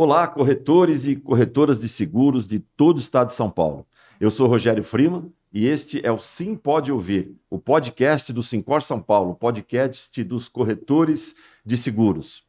Olá, corretores e corretoras de seguros de todo o estado de São Paulo. Eu sou Rogério Freeman e este é o Sim Pode Ouvir, o podcast do Sincor São Paulo, podcast dos corretores de seguros.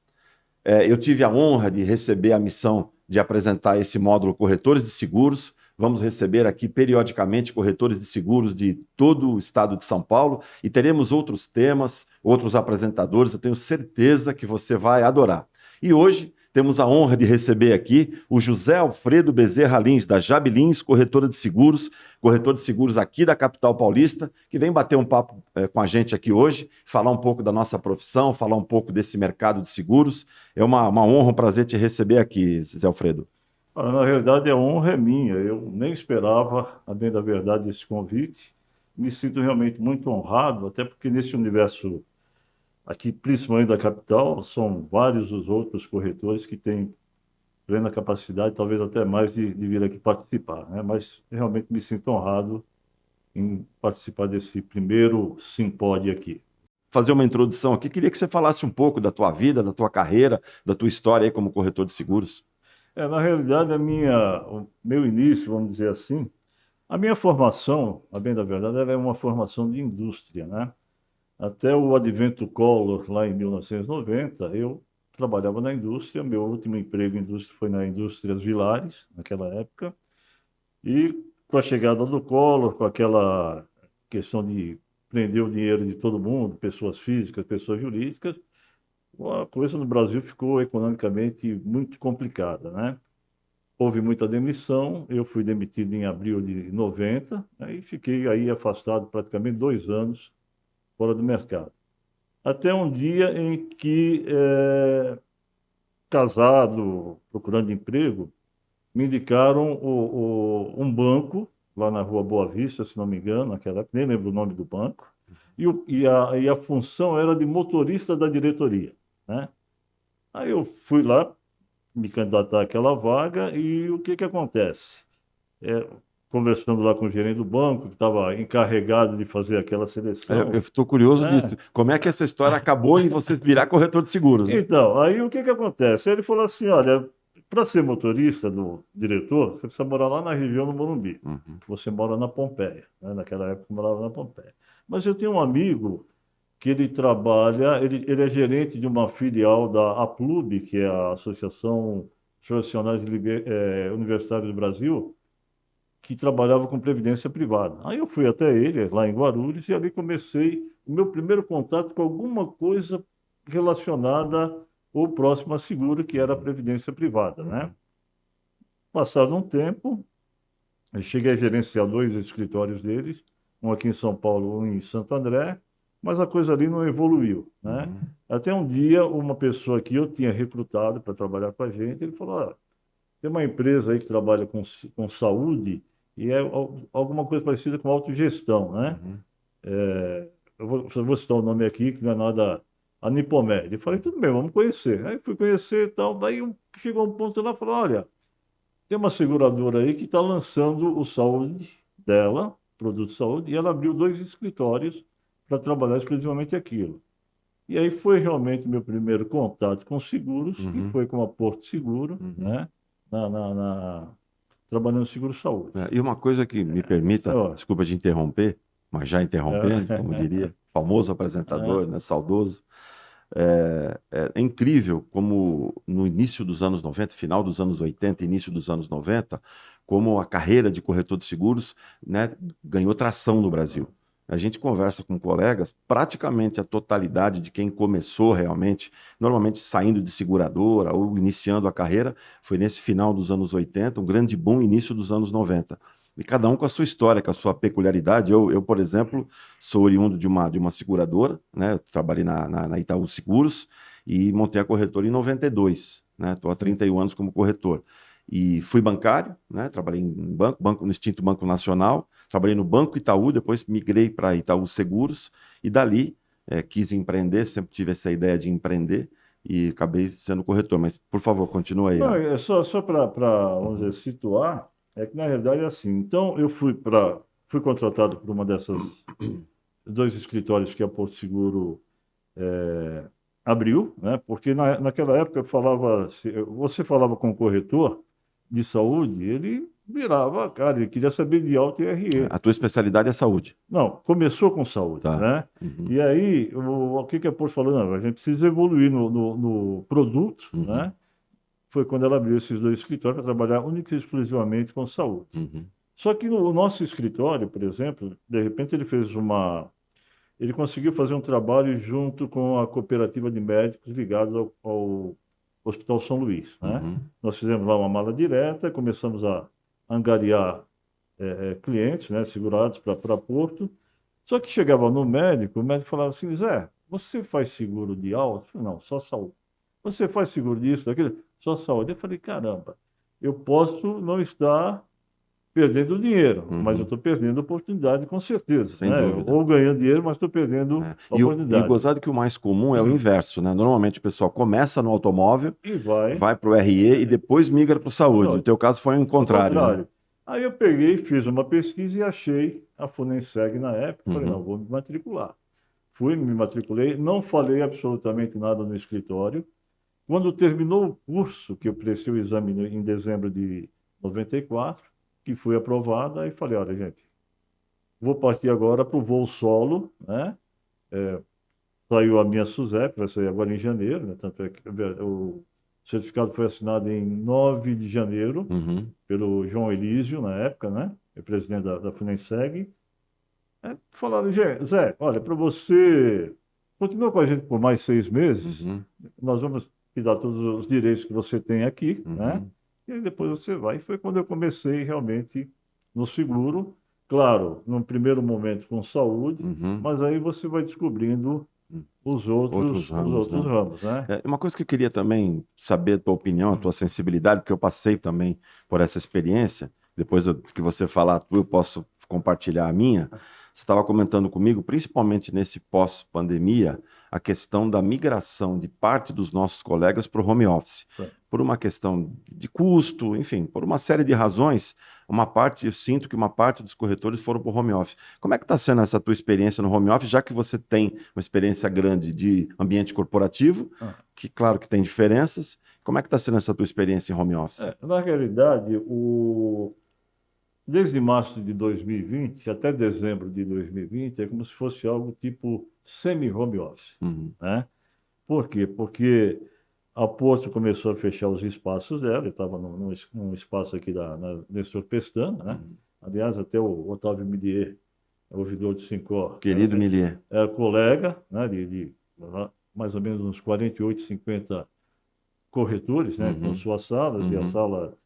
Eu tive a honra de receber a missão de apresentar esse módulo Corretores de Seguros. Vamos receber aqui periodicamente corretores de seguros de todo o estado de São Paulo e teremos outros temas, outros apresentadores. Eu tenho certeza que você vai adorar. E hoje temos a honra de receber aqui o José Alfredo Bezerra Lins, da Jabilins Corretora de Seguros, corretor de seguros aqui da capital paulista, que vem bater um papo com a gente aqui hoje, falar um pouco da nossa profissão, falar um pouco desse mercado de seguros. É uma honra, um prazer te receber aqui, José Alfredo. Na realidade, a honra é minha. Eu nem esperava, a bem da verdade, esse convite. Me sinto realmente muito honrado, até porque nesse universo aqui, principalmente da capital, são vários os outros corretores que têm plena capacidade, talvez até mais, de vir aqui participar, né? Mas realmente me sinto honrado em participar desse primeiro simpódio aqui. Fazer uma introdução aqui, queria que você falasse um pouco da tua vida, da tua carreira, da tua história aí como corretor de seguros. Na realidade, o meu início, vamos dizer assim, a minha formação, a bem da verdade, ela é uma formação de indústria, né? Até o advento Collor, lá em 1990, eu trabalhava na indústria. Meu último emprego em indústria foi na Indústrias Vilares, naquela época. E com a chegada do Collor, com aquela questão de prender o dinheiro de todo mundo, pessoas físicas, pessoas jurídicas, a coisa no Brasil ficou economicamente muito complicada, né? Houve muita demissão, eu fui demitido em abril de 90, aí fiquei aí afastado praticamente 2 anos fora do mercado. Até um dia em que, casado, procurando emprego, me indicaram um banco, lá na Rua Boa Vista, se não me engano, naquela época, nem lembro o nome do banco, e a função era de motorista da diretoria, né? Aí eu fui lá me candidatar àquela vaga e o que que acontece? É, Conversando lá com o gerente do banco, que estava encarregado de fazer aquela Eu seleção, estou curioso disso. né? Como é que essa história acabou em você virar corretor de seguros, né? Então, aí o que que acontece? Ele falou assim, olha, para ser motorista do diretor, você precisa morar lá na região do Morumbi. Uhum. Você mora na Pompeia, né? Naquela época eu morava na Pompeia. Mas eu tenho um amigo que ele trabalha, ele é gerente de uma filial da APLUB, que é a Associação Profissionais Universitários do Brasil, que trabalhava com previdência privada. Aí eu fui até ele, lá em Guarulhos, e ali comecei o meu primeiro contato com alguma coisa relacionada ou próximo a seguro, que era a previdência privada, né? Passado um tempo, eu cheguei a gerenciar 2 escritórios deles, um aqui em São Paulo, um em Santo André, mas a coisa ali não evoluiu, né? Uhum. Até um dia, uma pessoa que eu tinha recrutado para trabalhar com a gente, ele falou, tem uma empresa aí que trabalha com saúde e é alguma coisa parecida com autogestão, né? Uhum. Eu vou citar o nome aqui, que não é nada, a Nipomed. Eu falei, tudo bem, vamos conhecer. Aí fui conhecer e tal, daí chegou um ponto lá e falou, olha, tem uma seguradora aí que está lançando o saúde dela, produto de saúde, e ela abriu 2 escritórios para trabalhar exclusivamente aquilo. E aí foi realmente meu primeiro contato com seguros, que Uhum. foi com a Porto Seguro, Uhum. né? Trabalhando no seguro-saúde. E uma coisa que me permita, Ó, desculpa te interromper, mas já interrompendo, como diria, famoso é, apresentador, né, saudoso, é incrível como no início dos anos 90, final dos anos 80, início dos anos 90, como a carreira de corretor de seguros, né, ganhou tração no Brasil. A gente conversa com colegas, praticamente a totalidade de quem começou realmente, normalmente saindo de seguradora ou iniciando a carreira, foi nesse final dos anos 80, um grande boom início dos anos 90. E cada um com a sua história, com a sua peculiaridade. Por exemplo, sou oriundo de uma seguradora, né? Eu trabalhei na Itaú Seguros e montei a corretora em 92, né? Estou há 31 anos como corretor. E fui bancário, né? Trabalhei em banco, no extinto Banco Nacional, trabalhei no Banco Itaú, depois migrei para Itaú Seguros e dali quis empreender, sempre tive essa ideia de empreender e acabei sendo corretor. Mas, por favor, continua aí. não, é só para, vamos Uhum. dizer, situar, é que na realidade é assim. Então, fui contratado por uma dessas 2 escritórios que a Porto Seguro abriu, né? Porque naquela época eu falava, você falava com o corretor de saúde, ele virava, cara, ele queria saber de auto e RE. A tua especialidade é saúde. Não, começou com saúde, Tá. né? Uhum. E aí, o que que a Porto falou? Não, a gente precisa evoluir no produto, Uhum. né? Foi quando ela abriu esses dois escritórios para trabalhar única e exclusivamente com saúde. Uhum. Só que no nosso escritório, por exemplo, de repente ele conseguiu fazer um trabalho junto com a cooperativa de médicos ligados ao Hospital São Luís, né? Uhum. Nós fizemos lá uma mala direta, começamos a angariar clientes, né, segurados para Porto. Só que chegava no médico, o médico falava assim, Zé, você faz seguro de auto? Eu falei, não, só saúde. Você faz seguro disso, daquilo? Só saúde. Eu falei, caramba, eu posso não estar perdendo dinheiro, mas eu Uhum. estou perdendo oportunidade com certeza, Sem né? dúvida. Ou ganhando dinheiro, mas estou perdendo É. E o oportunidade. gozado que o mais comum é o inverso, né? Normalmente o pessoal começa no automóvel, E vai, vai para o RE e depois migra para o saúde. O não, teu caso foi o ao contrário, né? contrário. Aí eu peguei, fiz uma pesquisa e achei a Funenseg na época. Falei, não, Uhum. vou me matricular. Fui, me matriculei, não falei absolutamente nada no escritório. Quando terminou o curso, que eu prestei o exame em dezembro de 94, que foi aprovado, aí falei, olha, gente, vou partir agora para o voo solo, né? Saiu a minha SUSEP, vai sair agora em janeiro, né? Tanto é que o certificado foi assinado em 9 de janeiro Uhum. pelo João Elísio, na época, né? É presidente da Funenseg. Falaram, Zé, olha, para você continua com a gente por mais 6 meses, Uhum. nós vamos te dar todos os direitos que você tem aqui, né? Uhum. E aí depois você vai. E foi quando eu comecei realmente no seguro, claro, num primeiro momento com saúde, Uhum. mas aí você vai descobrindo Uhum. os Outros outros, os ramos, outros né? ramos, né? Uma coisa que eu queria também saber a tua opinião, a tua sensibilidade, porque eu passei também por essa experiência. Depois que você falar a tua, eu posso compartilhar a minha. Você estava comentando comigo, principalmente nesse pós-pandemia, a questão da migração de parte dos nossos colegas para o home office. Por uma questão de custo, enfim, por uma série de razões, uma parte, eu sinto que uma parte dos corretores foram para o home office. Como é que está sendo essa tua experiência no home office, já que você tem uma experiência grande de ambiente corporativo, Ah, que claro que tem diferenças. Como é que está sendo essa tua experiência em home office? na realidade, desde março de 2020 até dezembro de 2020 é como se fosse algo tipo semi-home office, Uhum. né? Por quê? Porque a Porto começou a fechar os espaços dela, eu estava num espaço aqui na Nestor Pestana, né? Uhum. Aliás, até o Otávio Midier, ouvidor de Sincor, Querido Milier. era colega, né? De mais ou menos uns 48, 50 corretores, né? Com Uhum. suas salas, e a Uhum. sala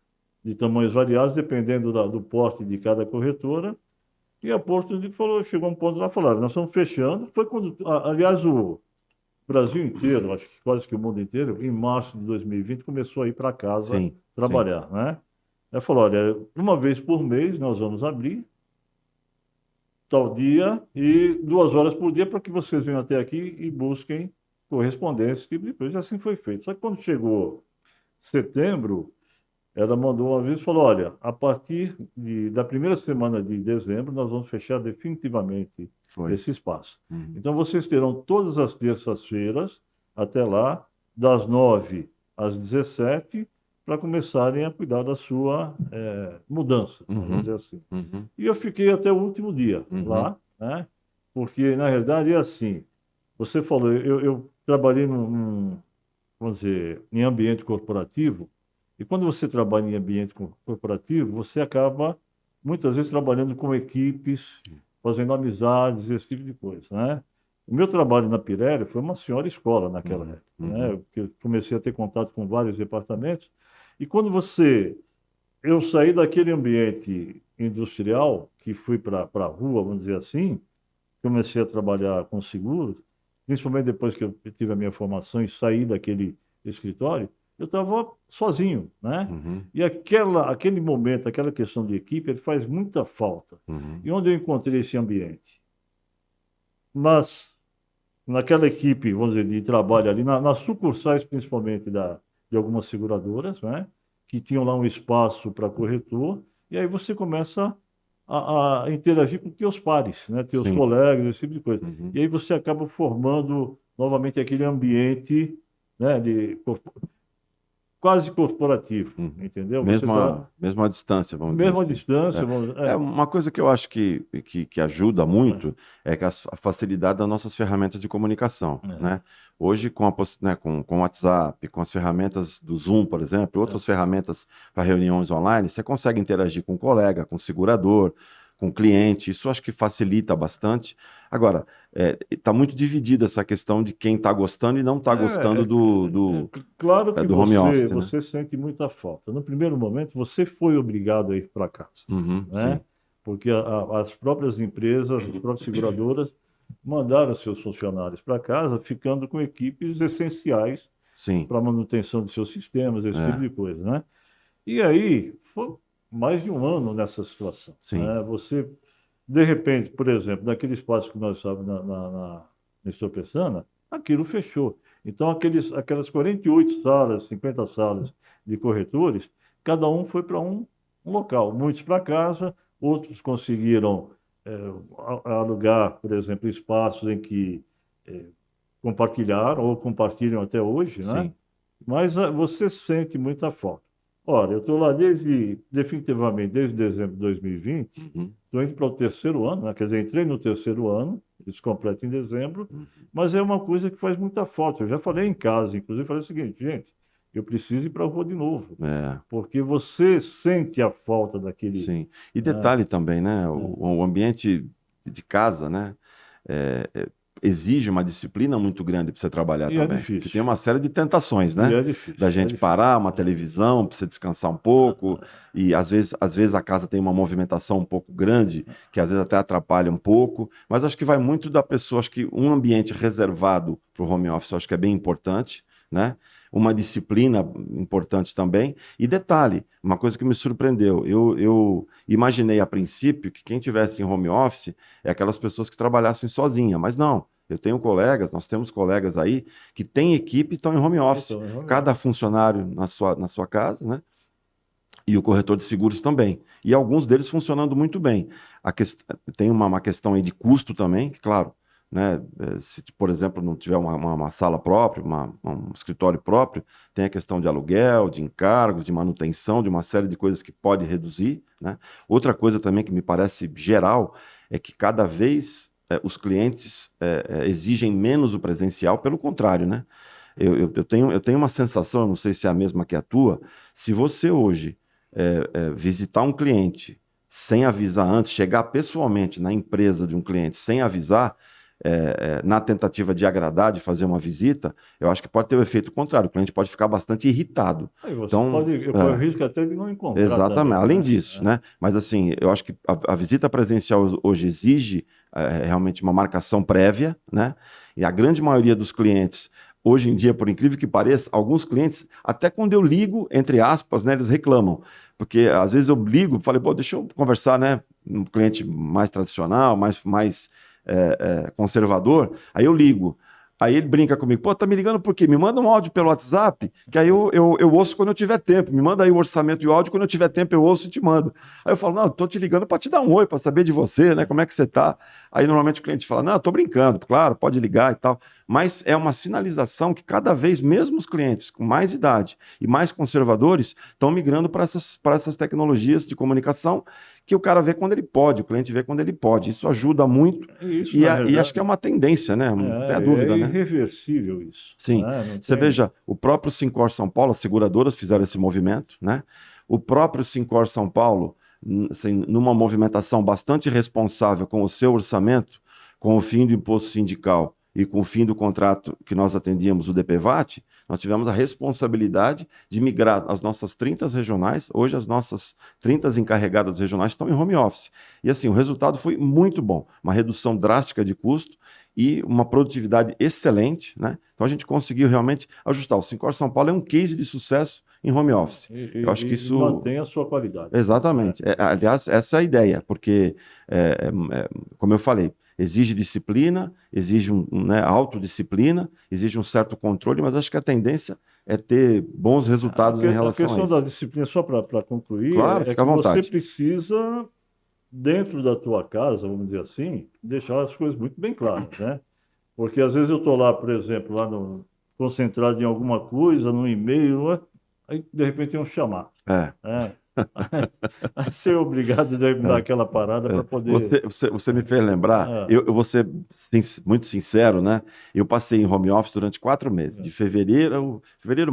de tamanhos variados, dependendo do porte de cada corretora. E a Porto falou, chegou um ponto lá, falaram, nós estamos fechando. Foi quando, aliás, o Brasil inteiro, acho que quase que o mundo inteiro, em março de 2020, começou a ir para casa Sim, sim. trabalhar, né? Ela falou, olha, uma vez por mês nós vamos abrir, tal dia, e 2 horas por dia para que vocês venham até aqui e busquem correspondência, esse tipo de coisa. E assim foi feito. Só que quando chegou setembro, ela mandou um aviso e falou: olha, a partir da primeira semana de dezembro, nós vamos fechar definitivamente Foi. esse espaço. Uhum. Então, vocês terão todas as terças-feiras, até lá, das 9 às 17, para começarem a cuidar da sua mudança, vamos Uhum. dizer assim. Uhum. E eu fiquei até o último dia Uhum. lá, né? Porque, na realidade, é assim: você falou, eu trabalhei vamos dizer, em ambiente corporativo. E quando você trabalha em ambiente corporativo, você acaba muitas vezes trabalhando com equipes, fazendo amizades, esse tipo de coisa, né? O meu trabalho na Pirelli foi uma senhora escola naquela Uhum. época, né? Uhum. Porque eu comecei a ter contato com vários departamentos. E quando eu saí daquele ambiente industrial, que fui para a rua, vamos dizer assim, comecei a trabalhar com seguros, principalmente depois que eu tive a minha formação e saí daquele escritório, eu estava sozinho, né? Uhum. E aquele momento, aquela questão de equipe, ele faz muita falta. Uhum. E onde eu encontrei esse ambiente? Mas naquela equipe, vamos dizer, de trabalho ali, nas sucursais principalmente de algumas seguradoras, né? Que tinham lá um espaço para corretor, e aí você começa a interagir com teus pares, né? Teus Sim. colegas, esse tipo de coisa. Uhum. E aí você acaba formando novamente aquele ambiente, né, quase corporativo, Uhum. entendeu? Você Mesmo está mesmo à distância, vamos dizer mesmo à assim. distância, É. É uma coisa que eu acho que ajuda muito é que a facilidade das nossas ferramentas de comunicação, é, né? Hoje, né, com o WhatsApp, com as ferramentas do Zoom, por exemplo, é. outras ferramentas para reuniões online, você consegue interagir com o colega, com o segurador, com o cliente. Isso eu acho que facilita bastante. Agora, está muito dividida essa questão de quem está gostando e não está gostando Claro que do home office, né? você sente muita falta. No primeiro momento, você foi obrigado a ir para casa, Uhum, né? sim, Porque as próprias empresas, as próprias seguradoras mandaram seus funcionários para casa, ficando com equipes essenciais sim, para a manutenção de seus sistemas, esse tipo é, de coisa, né? E aí, foi mais de um ano nessa situação, sim, né? Você, de repente, por exemplo, naquele espaço que nós estávamos na Estopessana, aquilo fechou. Então, aquelas 48 salas, 50 salas de corretores, cada um foi para um local. Muitos para casa, outros conseguiram alugar, por exemplo, espaços em que compartilharam ou compartilham até hoje, né? sim. Mas você sente muita falta. Ora, eu estou lá definitivamente, desde dezembro de 2020, Uhum, estou indo para o terceiro ano, né? Quer dizer, entrei no terceiro ano, eles completam em dezembro, uhum. mas é uma coisa que faz muita falta. Eu já falei em casa, inclusive, falei o seguinte, gente, eu preciso ir para a rua de novo, É, porque você sente a falta daquele, sim. E né? detalhe também, né? O ambiente de casa, né? é, é, exige uma disciplina muito grande para você trabalhar E é também. Porque tem difícil, uma série de tentações, e né? é Da difícil, é gente difícil. parar, uma televisão, para você descansar um pouco. E às vezes a casa tem uma movimentação um pouco grande, que às vezes até atrapalha um pouco. Mas acho que vai muito da pessoa. Acho que um ambiente reservado para o home office, eu acho que é bem importante, né? Uma disciplina importante também. E detalhe, uma coisa que me surpreendeu, eu imaginei a princípio que quem tivesse em home office é aquelas pessoas que trabalhassem sozinha, mas não. Eu tenho colegas, nós temos colegas aí que têm equipe e estão em home office. Então, é home Cada office. funcionário na sua casa, né? E o corretor de seguros também. E alguns deles funcionando muito bem. Tem uma questão aí de custo também, que, claro, né, se, por exemplo, não tiver uma sala própria, um escritório próprio, tem a questão de aluguel, de encargos, de manutenção, de uma série de coisas que pode reduzir, né? Outra coisa também que me parece geral é que cada vez os clientes exigem menos o presencial, pelo contrário, né? Eu tenho uma sensação, eu não sei se é a mesma que a tua, se você hoje visitar um cliente sem avisar antes, chegar pessoalmente na empresa de um cliente sem avisar, na tentativa de agradar, de fazer uma visita, eu acho que pode ter o efeito contrário. O cliente pode ficar bastante irritado. Aí você Então, pode, eu corro o risco até de não encontrar exatamente. também, Além né? disso, né? Mas assim, eu acho que a visita presencial hoje exige realmente uma marcação prévia, né? E a grande maioria dos clientes, hoje em dia, por incrível que pareça, alguns clientes, até quando eu ligo, entre aspas, né, eles reclamam. Porque às vezes eu ligo, falei, pô, deixa eu conversar, né? Um cliente mais tradicional, mais conservador, aí eu ligo. Aí ele brinca comigo, pô, tá me ligando por quê? Me manda um áudio pelo WhatsApp, que aí eu ouço quando eu tiver tempo. Me manda aí o orçamento e o áudio, quando eu tiver tempo eu ouço e te mando. Aí eu falo, não, tô te ligando para te dar um oi, para saber de você, né? Como é que você tá? Aí normalmente o cliente fala, não, tô brincando, claro, pode ligar e tal. Mas é uma sinalização que cada vez, mesmo os clientes com mais idade e mais conservadores, estão migrando para essas tecnologias de comunicação que o cara vê quando ele pode, o cliente vê quando ele pode. Isso ajuda muito Isso, e, na e acho que é realidade, uma tendência, né? Não tem a é dúvida, né? irreversível isso, Sim. né? Não Você tem. veja, o próprio Sincor São Paulo, as seguradoras fizeram esse movimento, né? O próprio Sincor São Paulo, assim, numa movimentação bastante responsável com o seu orçamento, com o fim do imposto sindical e com o fim do contrato que nós atendíamos, o DPVAT, nós tivemos a responsabilidade de migrar as nossas 30 regionais. Hoje, as nossas 30 encarregadas regionais estão em home office. E assim, o resultado foi muito bom, uma redução drástica de custo e uma produtividade excelente, né? Então a gente conseguiu realmente ajustar. O Sincor São Paulo é um case de sucesso em home office. E, Eu acho que e isso, mantém a sua qualidade, né? exatamente. Aliás, essa é a ideia, porque, como eu falei, exige disciplina, exige né, autodisciplina, exige um certo controle, mas acho que a tendência é ter bons resultados em A relação a questão da isso. disciplina, só para concluir, Claro, é fica à que você vontade. precisa, dentro da tua casa, vamos dizer assim, deixar as coisas muito bem claras, né? Porque às vezes eu estou lá, por exemplo, concentrado em alguma coisa, no e-mail, né? Aí de repente tem um chamado. É. Né? Aí ser obrigado a dar aquela parada para poder. Você me fez lembrar, Ah, eu vou ser muito sincero, né? Eu passei em home office durante 4 meses, de fevereiro,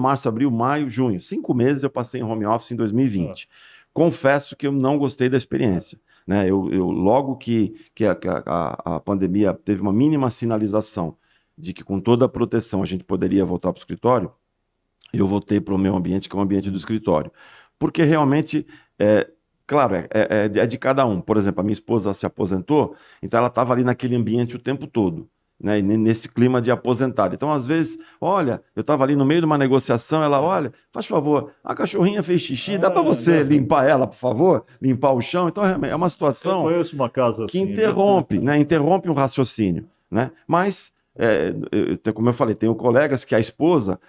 março, abril, maio, junho. 5 meses eu passei em home office em ah, 2020. Confesso que eu não gostei da experiência, né? Logo que a pandemia teve uma mínima sinalização de que com toda a proteção a gente poderia voltar para o escritório, eu voltei para o meu ambiente, que é o ambiente do escritório. Porque realmente, é, claro, é de cada um. Por exemplo, a minha esposa se aposentou, então ela estava ali naquele ambiente o tempo todo, né? E nesse clima de aposentado. Então, às vezes, olha, eu estava ali no meio de uma negociação, ela, olha, faz favor, a cachorrinha fez xixi, dá para você já. limpar ela, por favor? Limpar o chão? Então, é uma Eu situação conheço uma casa que assim, viu? interrompe, né? Interrompe um raciocínio, né? Mas, como eu falei, tenho colegas que a esposa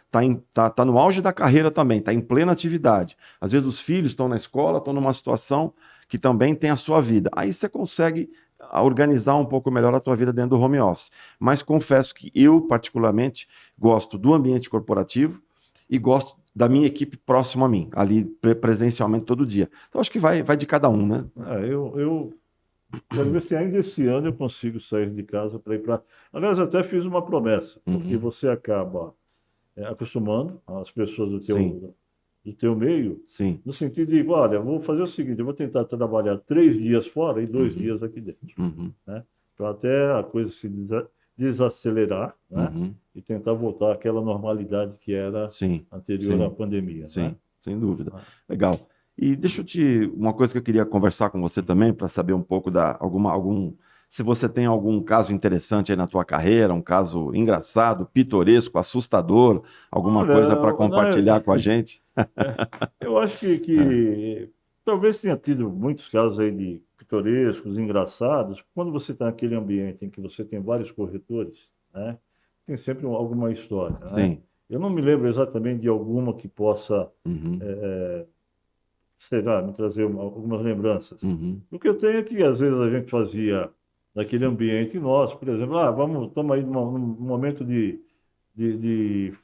tá no auge da carreira também, está em plena atividade. Às vezes os filhos estão na escola, estão numa situação que também tem a sua vida. Aí você consegue organizar um pouco melhor a tua vida dentro do home office. Mas confesso que eu, particularmente, gosto do ambiente corporativo e gosto da minha equipe próxima a mim, ali presencialmente todo dia. Então, acho que vai de cada um, né? Eu quero ver se ainda esse ano eu consigo sair de casa para ir para. Aliás, até fiz uma promessa, porque Uhum. você acaba acostumando as pessoas Sim, do teu meio, sim. no sentido de, olha, vou fazer o seguinte, eu vou tentar trabalhar 3 dias fora e dois Uhum. dias aqui dentro, Uhum. né? Para até a coisa se desacelerar, né? Uhum. E tentar voltar àquela normalidade que era Sim, anterior à sim, pandemia, né? sim, sem dúvida. Ah, Legal. E deixa eu uma coisa que eu queria conversar com você também, para saber um pouco se você tem algum caso interessante aí na tua carreira, um caso engraçado, pitoresco, assustador, alguma coisa para olha, compartilhar com a gente. eu acho que talvez tenha tido muitos casos aí de pitorescos, engraçados. Quando você está naquele ambiente em que você tem vários corretores, né, tem sempre alguma história, né? Sim. Eu não me lembro exatamente de alguma que possa, Uhum. sei lá, me trazer algumas lembranças. Uhum. O que eu tenho é que às vezes a gente fazia naquele ambiente nosso, por exemplo, estamos aí num momento de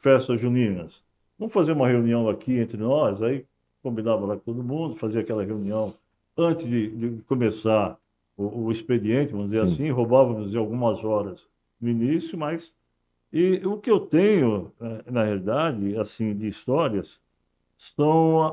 festas juninas. Vamos fazer uma reunião aqui entre nós, aí combinava lá com todo mundo, fazia aquela reunião antes de começar o expediente, vamos dizer Sim. assim, roubávamos de algumas horas no início, mas e o que eu tenho, na realidade, assim, de histórias, são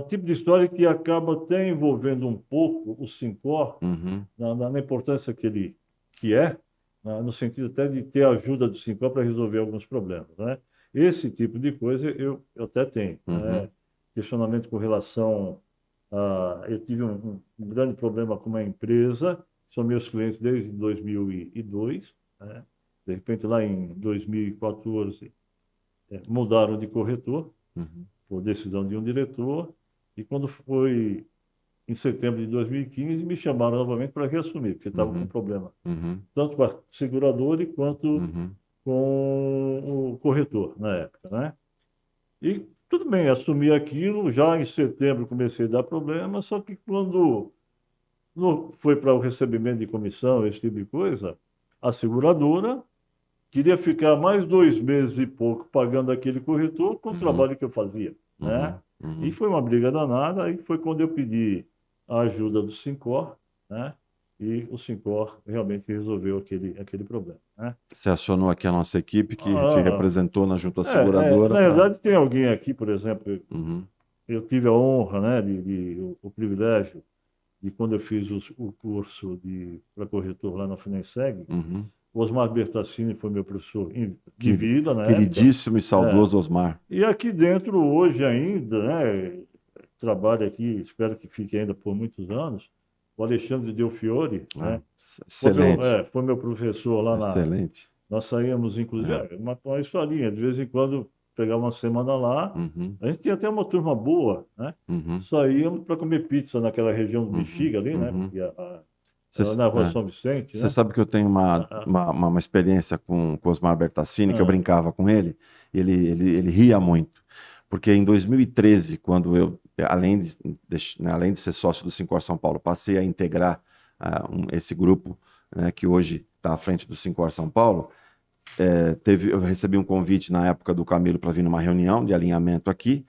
tipo de história que acaba até envolvendo um pouco o Sincor Uhum. na importância que é, no sentido até de ter a ajuda do Sincor para resolver alguns problemas, né? Esse tipo de coisa eu até tenho, Uhum. né? Questionamento com relação a... Eu tive um grande problema com uma empresa, são meus clientes desde 2002, né? De repente, lá em 2014, mudaram de corretor, Uhum. por decisão de um diretor, e quando foi em setembro de 2015, me chamaram novamente para reassumir, porque estava com Uhum. problema, Uhum. tanto com a seguradora quanto Uhum. com o corretor na época, né? E tudo bem, assumi aquilo, já em setembro comecei a dar problema, só que quando foi para o recebimento de comissão, esse tipo de coisa, a seguradora queria ficar mais 2 meses e pouco pagando aquele corretor com o Uhum. trabalho que eu fazia, né? Uhum. E Uhum. foi uma briga danada, aí foi quando eu pedi a ajuda do Sincor, né? E o Sincor realmente resolveu aquele problema, né? Você acionou aqui a nossa equipe que te Ah, representou na junta seguradora na para. verdade, tem alguém aqui, por exemplo, Uhum. eu tive a honra, né, o privilégio de quando eu fiz o curso para corretor lá na Finenseg, Uhum. o Osmar Bertassini foi meu professor de Queri- vida na época. Queridíssimo e É. saudoso Osmar. E aqui dentro, hoje ainda, né, trabalho aqui, espero que fique ainda por muitos anos, o Alexandre Del Fiore, Ah, né, excelente, foi meu professor lá excelente. nós saímos, inclusive, É. uma historinha, de vez em quando pegava uma semana lá, Uhum. a gente tinha até uma turma boa, né? Uhum. Saíamos para comer pizza naquela região do Uhum. Bexiga ali, né? Uhum. Porque Você na Rua São Vicente, você né? sabe que eu tenho uma, Ah, uma, uma, uma experiência com o Osmar Bertassini, que eu ah, brincava com ele, e ele ria muito. Porque em 2013, quando eu, além de ser sócio do Sincor São Paulo, passei a integrar esse grupo, né, que hoje está à frente do Sincor São Paulo, Eu recebi um convite na época do Camilo para vir numa reunião de alinhamento aqui.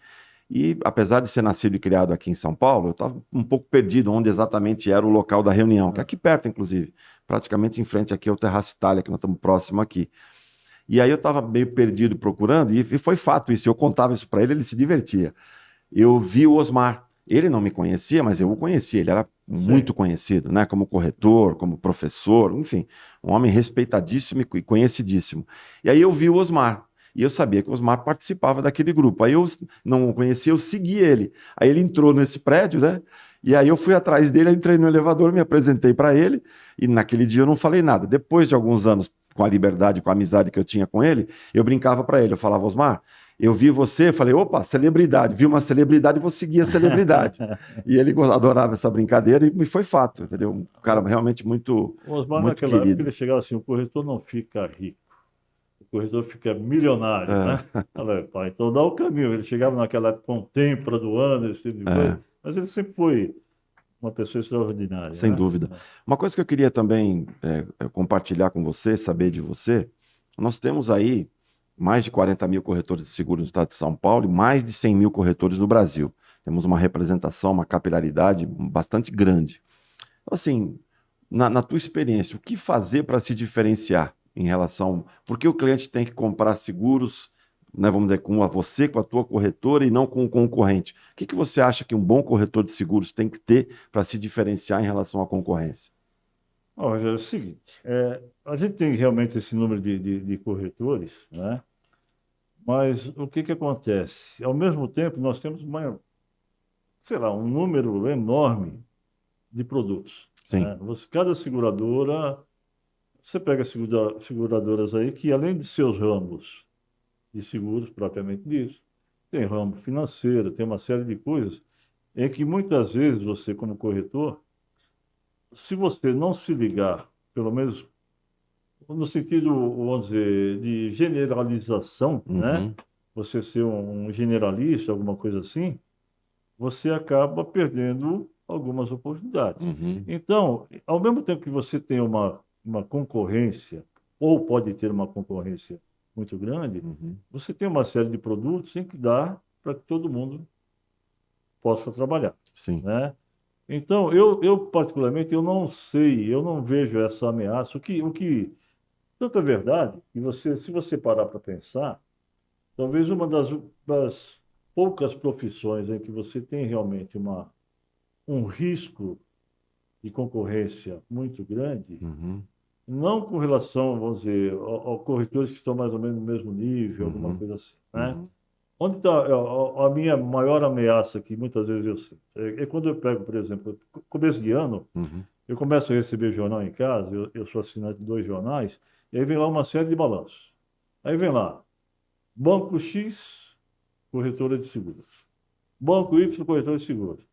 E apesar de ser nascido e criado aqui em São Paulo, eu estava um pouco perdido onde exatamente era o local da reunião, que é aqui perto, inclusive, praticamente em frente aqui ao Terraço Itália, que nós estamos próximo aqui. E aí eu estava meio perdido procurando, e foi fato isso. Eu contava isso para ele, ele se divertia. Eu vi o Osmar. Ele não me conhecia, mas eu o conhecia. Ele era muito conhecido, né? Como corretor, como professor, enfim, um homem respeitadíssimo e conhecidíssimo. E aí eu vi o Osmar. E eu sabia que o Osmar participava daquele grupo. Aí eu não o conhecia, eu segui ele. Aí ele entrou nesse prédio, né? E aí eu fui atrás dele, eu entrei no elevador, me apresentei para ele, e naquele dia eu não falei nada. Depois de alguns anos, com a liberdade, com a amizade que eu tinha com ele, eu brincava para ele, eu falava, Osmar, eu vi você, falei, opa, celebridade, vi uma celebridade, vou seguir a celebridade. E ele adorava essa brincadeira e foi fato, entendeu? Um cara realmente muito, O Osmar, muito naquela época, querido. ele chegava assim: o corretor não fica rico, o corretor fica milionário, né? É, Falei, pá, então dá o caminho. Ele chegava naquela época com tempra do ano, esse tipo de é, coisa, mas ele sempre foi uma pessoa extraordinária, sem né? dúvida. Uma coisa que eu queria também compartilhar com você, saber de você, nós temos aí mais de 40 mil corretores de seguros no estado de São Paulo e mais de 100 mil corretores no Brasil. Temos uma representação, uma capilaridade bastante grande. Então, assim, na tua experiência, o que fazer para se diferenciar em relação. Por que o cliente tem que comprar seguros, né, vamos dizer, com você, com a tua corretora e não com o concorrente? O que você acha que um bom corretor de seguros tem que ter para se diferenciar em relação à concorrência? Ó, Rogério, é o seguinte: a gente tem realmente esse número de corretores, né? Mas o que que acontece? Ao mesmo tempo, nós temos sei lá, um número enorme de produtos, Sim. né? Cada seguradora, você pega seguradoras aí que, além de seus ramos de seguros propriamente disso, tem ramo financeiro, tem uma série de coisas em que muitas vezes você, como corretor, se você não se ligar, pelo menos no sentido, vamos dizer, de generalização, né? Uhum, Você ser um generalista, alguma coisa assim, você acaba perdendo algumas oportunidades. uhum, Então, ao mesmo tempo que você tem uma concorrência, ou pode ter uma concorrência muito grande, uhum. você tem uma série de produtos em que dá para que todo mundo possa trabalhar, Sim. né? Então, eu particularmente, eu não sei, eu não vejo essa ameaça. Tanto é verdade que você, se você parar para pensar, talvez uma das poucas profissões em que você tem realmente um risco de concorrência muito grande, Uhum, não com relação, vamos dizer, ao corretores que estão mais ou menos no mesmo nível, alguma uhum, coisa assim, né? uhum, Onde está a minha maior ameaça, que muitas vezes eu sinto, é quando eu pego, por exemplo, começo de ano, uhum, eu começo a receber jornal em casa, eu sou assinante de dois jornais, e aí vem lá uma série de balanços. Aí vem lá, Banco X, corretora de seguros. Banco Y, corretora de seguros.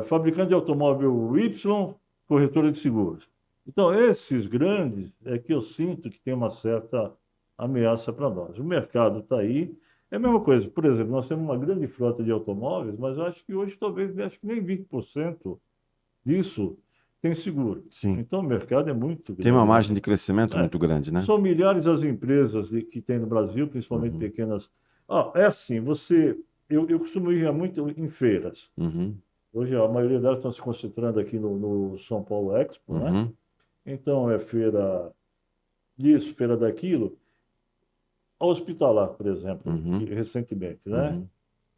Fabricante de automóvel Y, corretora de seguros. Então, esses grandes é que eu sinto que tem uma certa ameaça para nós. O mercado está aí. É a mesma coisa. Por exemplo, nós temos uma grande frota de automóveis, mas eu acho que hoje talvez acho que nem 20% disso tem seguro. sim. Então, o mercado é muito Tem uma grande, margem de realmente, crescimento né? muito grande, né? São milhares as empresas que tem no Brasil, principalmente Uhum, pequenas. É assim, eu costumo ir muito em feiras. uhum, Hoje a maioria delas estão se concentrando aqui no São Paulo Expo, né? uhum, Então é feira disso, feira daquilo. A Hospitalar, por exemplo, que uhum, recentemente, né? uhum.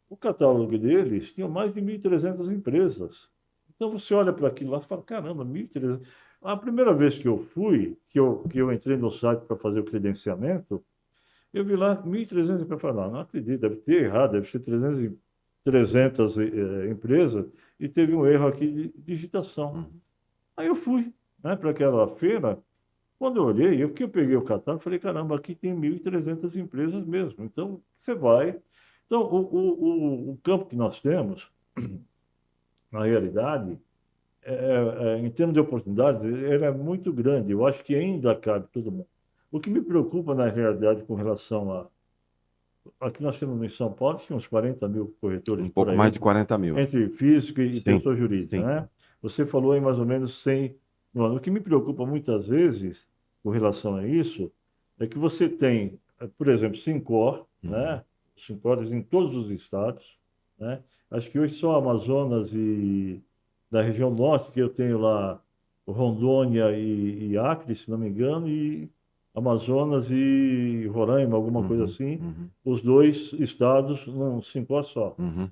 O catálogo deles tinha mais de 1.300 empresas. Então você olha para aquilo lá e fala, caramba, 1.300. A primeira vez que eu fui, que eu entrei no site para fazer o credenciamento, eu vi lá 1.300 empresas. Falei, não acredito, deve ter errado, deve ser 300 empresas, e teve um erro aqui de digitação. Uhum. Aí eu fui, né, para aquela feira. Quando eu olhei, que eu peguei o catálogo, falei, caramba, aqui tem 1.300 empresas mesmo. Então, você vai. Então, o campo que nós temos, na realidade, em termos de oportunidades, ele é muito grande. Eu acho que ainda cabe todo mundo. O que me preocupa, na realidade, com relação a. Aqui nós temos em São Paulo, tinha uns 40 mil corretores Um por pouco aí, mais de 40 mil. entre físico e Sim, pessoa jurídica, sim. né? Você falou aí mais ou menos 100 no ano. O que me preocupa muitas vezes com relação a isso é que você tem, por exemplo, Sincor, Uhum. né? Sincor em todos os estados, né? Acho que hoje só Amazonas e da região norte que eu tenho lá Rondônia e Acre, se não me engano, e Amazonas e Roraima, alguma coisa Uhum. assim, Uhum. os dois estados num Sincor só. Uhum.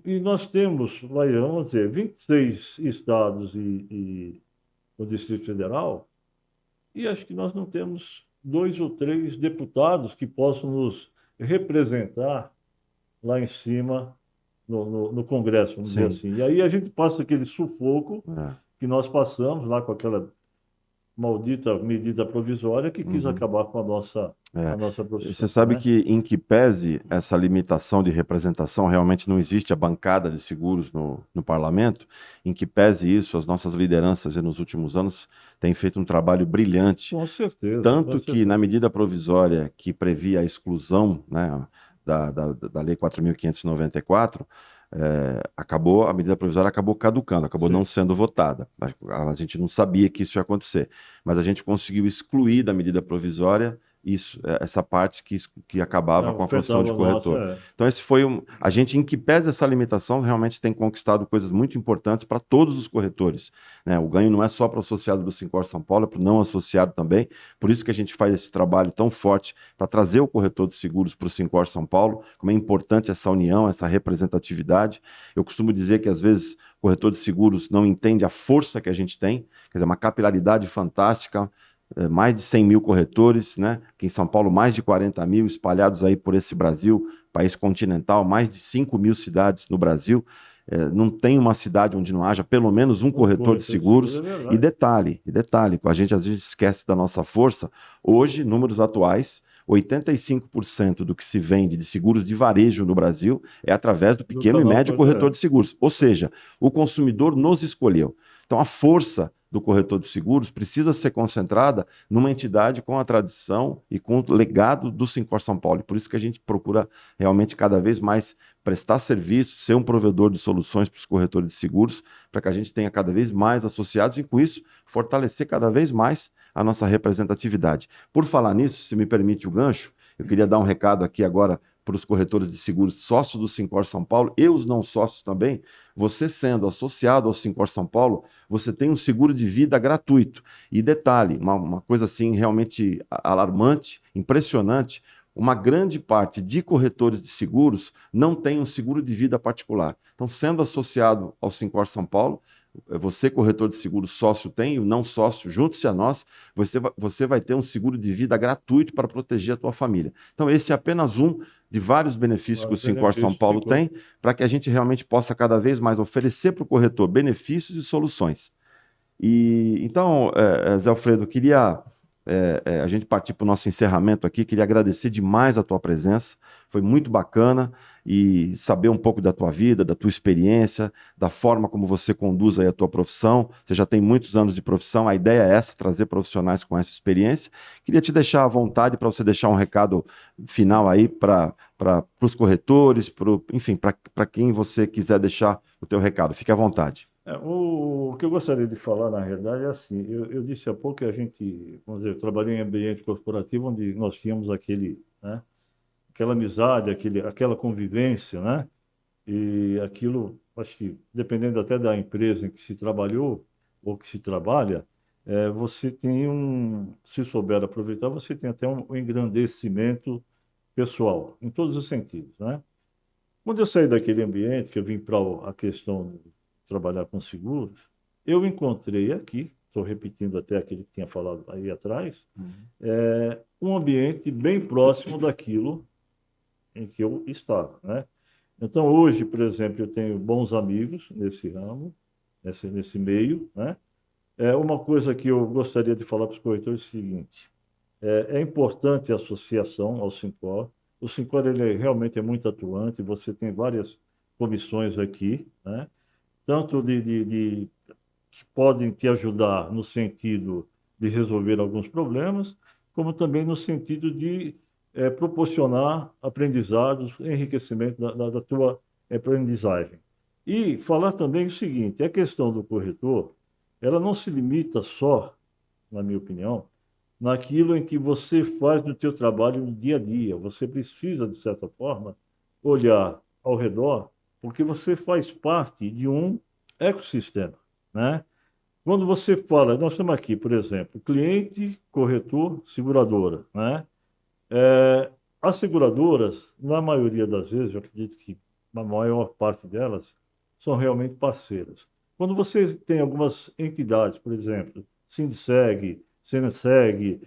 E nós temos, vamos dizer, 26 estados e o Distrito Federal, e acho que nós não temos dois ou três deputados que possam nos representar lá em cima no Congresso, vamos dizer Sim. assim. E aí a gente passa aquele sufoco É. que nós passamos lá com aquela maldita medida provisória que quis Uhum. acabar com É. a nossa Você profissão, sabe né? que, em que pese essa limitação de representação, realmente não existe a bancada de seguros no parlamento, em que pese isso, as nossas lideranças nos últimos anos têm feito um trabalho brilhante. Com certeza, com Tanto que, na certeza. medida provisória que previa a exclusão, né, da Lei 4.594, acabou, a medida provisória acabou caducando, acabou não Sim. sendo votada. A gente não sabia que isso ia acontecer, mas a gente conseguiu excluir da medida provisória isso, essa parte que acabava Não, com a profissão de afetava a nossa, corretor. Então, esse foi a gente, em que pese essa limitação, realmente tem conquistado coisas muito importantes para todos os corretores, né? O ganho não é só para o associado do Sincor São Paulo, é para o não associado também. Por isso que a gente faz esse trabalho tão forte para trazer o corretor de seguros para o Sincor São Paulo, como é importante essa união, essa representatividade. Eu costumo dizer que, às vezes, o corretor de seguros não entende a força que a gente tem, quer dizer, uma capilaridade fantástica, mais de 100 mil corretores, né? Aqui em São Paulo, mais de 40 mil espalhados aí por esse Brasil, país continental, mais de 5 mil cidades no Brasil. Não tem uma cidade onde não haja pelo menos um um corretor de corretor de seguro, é seguros. verdade. E detalhe, a gente às vezes esquece da nossa força. Hoje, números atuais, 85% do que se vende de seguros de varejo no Brasil é através do Do pequeno e canal médio Corretor. corretor de seguros. Ou seja, o consumidor nos escolheu. Então, a força do corretor de seguros precisa ser concentrada numa entidade com a tradição e com o legado do Sincor São Paulo. E por isso que a gente procura realmente cada vez mais prestar serviço, ser um provedor de soluções para os corretores de seguros, para que a gente tenha cada vez mais associados e, com isso, fortalecer cada vez mais a nossa representatividade. Por falar nisso, se me permite o gancho, eu queria dar um recado aqui agora para os corretores de seguros sócios do Sincor São Paulo e os não sócios também. Você sendo associado ao Sincor São Paulo, você tem um seguro de vida gratuito. E detalhe, uma coisa assim realmente alarmante, impressionante, uma grande parte de corretores de seguros não tem um seguro de vida particular. Então, sendo associado ao Sincor São Paulo, você, corretor de seguro sócio, tem, o não sócio, junte-se a nós, você vai ter um seguro de vida gratuito para proteger a tua família. Então, esse é apenas um de vários benefícios que o Vários Sincor São benefícios, Paulo Sincor. tem, para que a gente realmente possa cada vez mais oferecer para o corretor benefícios e soluções. E então, Zé Alfredo, queria a gente partir para o nosso encerramento aqui. Queria agradecer demais a tua presença, foi muito bacana e saber um pouco da tua vida, da tua experiência, da forma como você conduz aí a tua profissão. Você já tem muitos anos de profissão, a ideia é essa, trazer profissionais com essa experiência. Queria te deixar à vontade para você deixar um recado final aí para os corretores, enfim, para quem você quiser deixar o teu recado. Fique à vontade. O que eu gostaria de falar, na realidade, é assim, eu disse há pouco que a gente, vamos dizer, eu trabalhei em ambiente corporativo onde nós tínhamos aquele, né, aquela amizade, aquela convivência, né? E aquilo, acho que dependendo até da empresa em que se trabalhou ou que se trabalha, você tem se souber aproveitar, você tem até um engrandecimento pessoal, em todos os sentidos, né? Quando eu saí daquele ambiente, que eu vim para a questão de trabalhar com seguros, eu encontrei aqui, estou repetindo até aquele que tinha falado aí atrás, um ambiente bem próximo daquilo em que eu estava, né? Então, hoje, por exemplo, eu tenho bons amigos nesse ramo, nesse meio, né? Uma coisa que eu gostaria de falar para os corretores é o seguinte: é importante a associação ao Sincor. O Sincor ele realmente é muito atuante, você tem várias comissões aqui, né? Tanto que podem te ajudar no sentido de resolver alguns problemas, como também no sentido de proporcionar aprendizados, enriquecimento da tua aprendizagem. E falar também o seguinte, a questão do corretor, ela não se limita só, na minha opinião, naquilo em que você faz no teu trabalho no dia a dia. Você precisa, de certa forma, olhar ao redor, porque você faz parte de um ecossistema, né? Quando você fala, nós estamos aqui, por exemplo, cliente, corretor, seguradora, né? É, as seguradoras, na maioria das vezes, eu acredito que a maior parte delas, são realmente parceiras. Quando você tem algumas entidades, por exemplo, Sindiceg, Seneseg,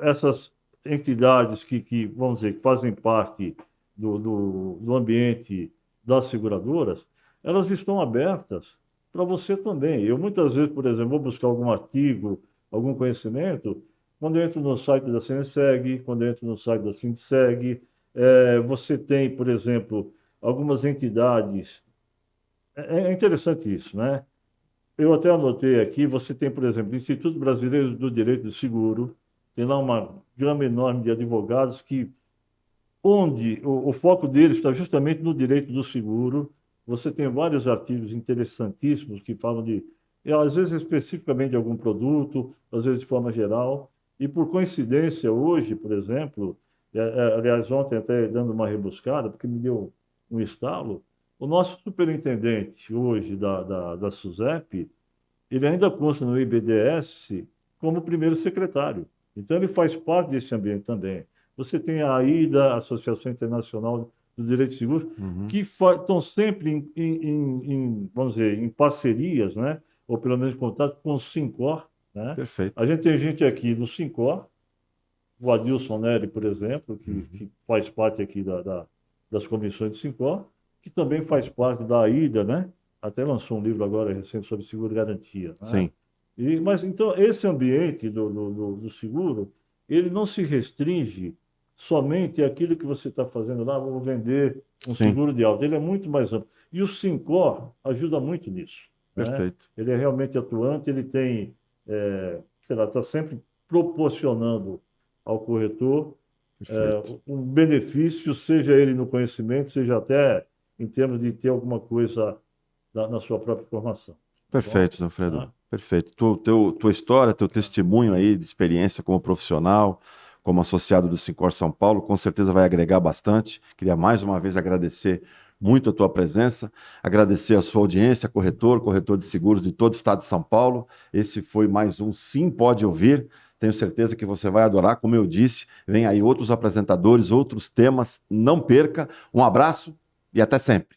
essas entidades vamos dizer, que fazem parte do ambiente das seguradoras, elas estão abertas para você também. Eu muitas vezes, por exemplo, vou buscar algum artigo, algum conhecimento, quando eu entro no site da Seneseg, quando eu entro no site da Sindiceg, você tem, por exemplo, algumas entidades. É interessante isso, né? Eu até anotei aqui, você tem, por exemplo, o Instituto Brasileiro do Direito do Seguro, tem lá uma gama enorme de advogados onde o foco deles está justamente no direito do seguro. Você tem vários artigos interessantíssimos que falam às vezes especificamente de algum produto, às vezes de forma geral. E por coincidência, hoje, por exemplo, aliás, ontem até dando uma rebuscada, porque me deu um estalo, o nosso superintendente hoje da SUSEP, ele ainda consta no IBDS como primeiro secretário. Então, ele faz parte desse ambiente também. Você tem a AIDA, Associação Internacional do Direito Seguro, Uhum. que estão sempre vamos dizer, em parcerias, né? Ou pelo menos em contato com o Sincor, né? Perfeito. A gente tem gente aqui no Sincor, o Adilson Neri, por exemplo, Uhum. que faz parte aqui das comissões do Sincor, que também faz parte da AIDA, né? Até lançou um livro agora recente sobre seguro-garantia, né? Sim, Mas então esse ambiente do seguro, ele não se restringe somente àquilo que você está fazendo lá, vou vender um sim, seguro de auto. Ele é muito mais amplo. E o Sincor ajuda muito nisso, né? perfeito, Ele é realmente atuante, ele tem, sei lá, está sempre proporcionando ao corretor perfeito. um benefício, seja ele no conhecimento, seja até em termos de ter alguma coisa na sua própria formação. Tá bom? Perfeito, Alfredo. Tá? Perfeito. Tua história, teu testemunho aí de experiência como profissional, como associado do Sincor São Paulo, com certeza vai agregar bastante. Queria mais uma vez agradecer muito a tua presença, agradecer a sua audiência, corretor de seguros de todo o estado de São Paulo. Esse foi mais um Sim Pode Ouvir. Tenho certeza que você vai adorar. Como eu disse, vem aí outros apresentadores, outros temas. Não perca. Um abraço e até sempre.